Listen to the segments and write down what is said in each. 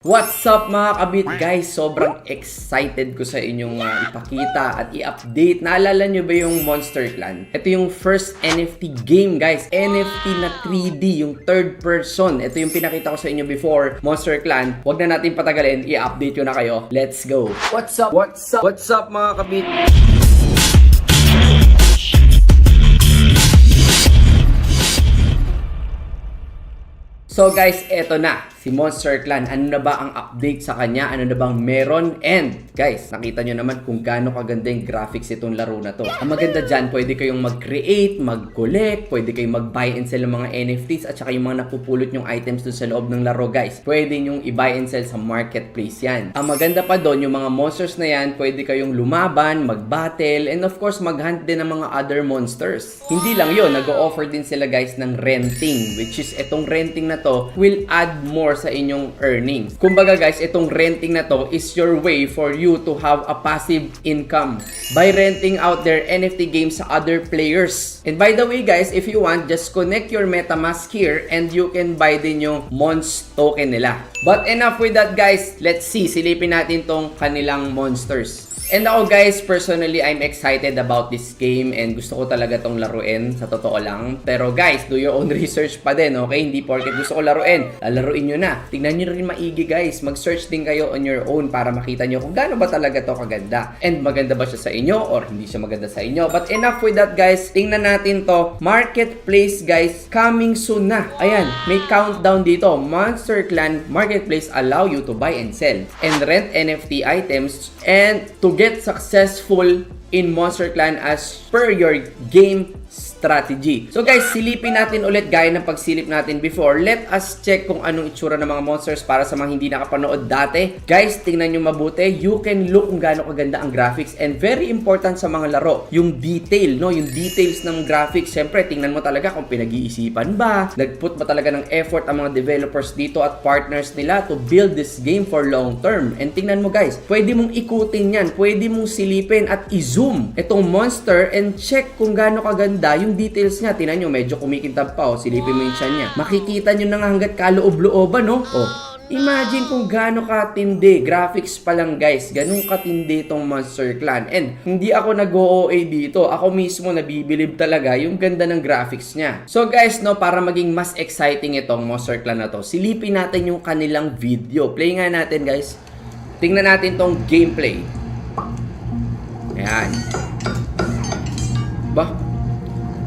What's up mga kabit guys? Sobrang excited ko sa inyong ipakita at i-update. Naalala nyo ba yung Monster Clan? Ito yung first NFT game guys. NFT na 3D, yung third person. Ito yung pinakita ko sa inyo before Monster Clan. Huwag na natin patagalin, i-update ko na kayo. Let's go! What's up? What's up? What's up mga kabit? So guys, eto na, si Monster Clan. Ano na ba ang update sa kanya? Ano na bang meron? And guys, nakita nyo naman kung gaano kaganda yung graphics itong laro na to. Ang maganda dyan, pwede kayong mag-create, mag-collect, pwede kayong mag-buy and sell ng mga NFTs at saka yung mga napupulot yung items dun sa loob ng laro guys. Pwede nyong i-buy and sell sa marketplace yan. Ang maganda pa doon, yung mga monsters na yan, pwede kayong lumaban, mag-battle, and of course, mag-hunt din ng mga other monsters. Hindi lang yun, nag-o-offer din sila guys ng renting, which is etong renting na to will add more sa inyong earnings. Kumbaga guys, itong renting na to is your way for you to have a passive income by renting out their NFT games sa other players. And by the way guys, if you want, just connect your MetaMask here and you can buy din yung Mons token nila. But enough with that guys, let's see, silipin natin tong kanilang monsters. And ako guys, personally, I'm excited about this game and gusto ko talaga tong laruin, sa totoo lang. Pero guys, do your own research pa din, okay? Hindi porket gusto ko laruin, lalaruin nyo na. Tingnan nyo rin maigi guys, mag-search din kayo on your own para makita nyo kung gaano ba talaga to kaganda. And maganda ba siya sa inyo or hindi siya maganda sa inyo. But enough with that guys, tingnan natin to. Marketplace guys, coming soon na. Ayan, may countdown dito. Monster Clan Marketplace allow you to buy and sell and rent NFT items and to get successful in Monster Clan as per your game strategy. So guys, silipin natin ulit gaya ng pagsilip natin before. Let us check kung anong itsura ng mga monsters para sa mga hindi nakapanood dati. Guys, tingnan nyo mabuti. You can look kung gaano kaganda ang graphics and very important sa mga laro, yung detail, no? Yung details ng graphics. Siyempre, tingnan mo talaga kung pinag-iisipan ba, nagput ba talaga ng effort ang mga developers dito at partners nila to build this game for long term. And tingnan mo guys, pwede mong ikutin yan, pwede mong silipin at i-zoom itong monster and check kung gaano kaganda yung details niya. Tingnan nyo, medyo kumikintab pa, oh. Silipin mo yung tiyan niya. Makikita nyo na nga hanggat kaloob-looban, no? Oh. Imagine kung gaano katindi. Graphics pa lang guys. Ganun katindi itong Monster Clan. And hindi ako nag-OA dito. Ako mismo nabibilib talaga yung ganda ng graphics niya. So guys, no, para maging mas exciting itong Monster Clan na to, silipin natin yung kanilang video. Play nga natin guys. Tingnan natin tong gameplay. Ayan. Bah,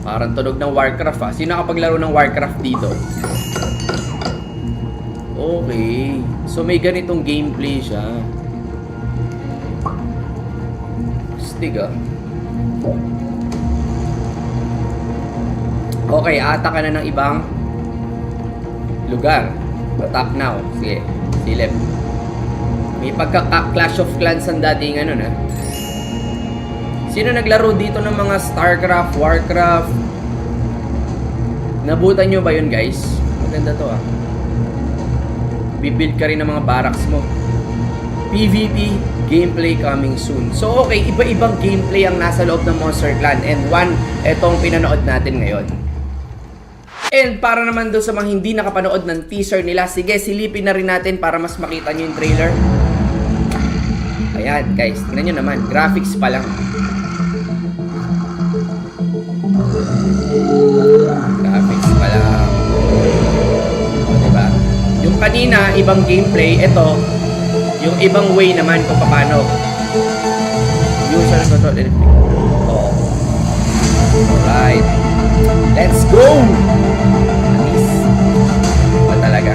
parang tunog ng Warcraft ah. Sino nakapaglaro ng Warcraft dito? Okay. So may ganitong gameplay siya. Stig ah. Okay, ata ka na ng ibang lugar. Attack now. Sige, silip. May pagka-Clash of Clans ang dating ano na. Sino naglaro dito ng mga Starcraft, Warcraft? Nabutan nyo ba yun guys? Maganda to ah. Bibuild ka rin ng mga barracks mo. PvP gameplay coming soon. So okay, iba-ibang gameplay ang nasa loob ng Monster Clan. And one, etong pinanood natin ngayon. And para naman doon sa mga hindi nakapanood ng teaser nila, sige, silipin na rin natin para mas makita nyo yung trailer. Ayan guys, tingnan nyo naman, graphics pa lang. Graphics pa lang. O, diba? Yung kanina, ibang gameplay. Ito, yung ibang way naman kung paano. User control. Oh. Alright. Let's go! Anis. Ba talaga?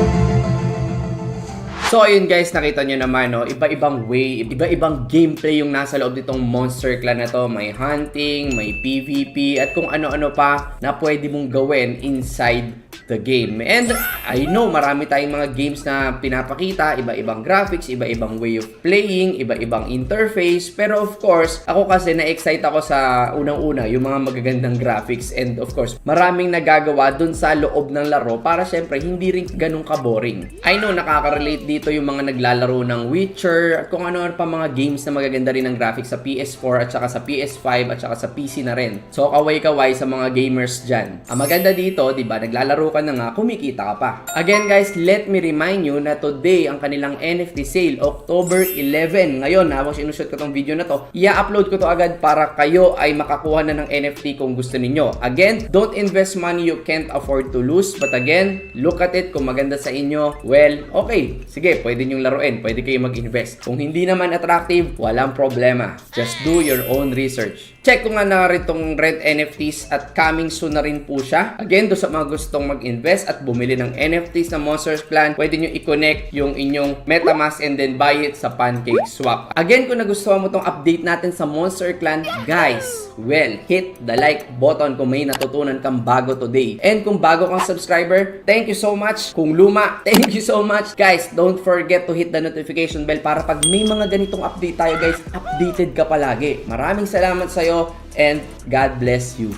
So ayun guys, nakita nyo naman, no? Iba-ibang way, iba-ibang gameplay yung nasa loob nitong Monster Clan na to. May hunting, may PvP, at kung ano-ano pa na pwede mong gawin inside the game. And I know marami tayong mga games na pinapakita, iba-ibang graphics, iba-ibang way of playing, iba-ibang interface. Pero of course, ako kasi na-excite ako sa unang-una yung mga magagandang graphics, and of course, maraming nagagawa dun sa loob ng laro para syempre hindi rin ganun ka-boring. I know nakaka-relate dito yung mga naglalaro ng Witcher at kung ano pa mga games na magaganda rin ng graphics sa PS4 at saka sa PS5 at saka sa PC na rin. So kaway-kaway sa mga gamers dyan. Ang maganda dito, 'di ba? Naglalaro ka na nga, kumikita ka pa. Again guys, let me remind you na today ang kanilang NFT sale, October 11. Ngayon, habang sinushoot ko tong video na to, i-upload ko to agad para kayo ay makakuha na ng NFT kung gusto ninyo. Again, don't invest money you can't afford to lose. But again, look at it. Kung maganda sa inyo, well, okay. Sige, pwede nyong laruin. Pwede kayo mag-invest. Kung hindi naman attractive, walang problema. Just do your own research. Check ko nga na rin tong Red NFTs at coming soon na rin po siya. Again, do sa mga gustong mag-invest at bumili ng NFTs na Monsters Clan, pwede nyo i-connect yung inyong MetaMask and then buy it sa PancakeSwap. Again, kung nagustuhan mo tong update natin sa Monster Clan, guys, well, hit the like button kung may natutunan kang bago today. And kung bago kang subscriber, thank you so much. Kung luma, thank you so much. Guys, don't forget to hit the notification bell para pag may mga ganitong update tayo guys, updated ka palagi. Maraming salamat sa'yo and God bless you.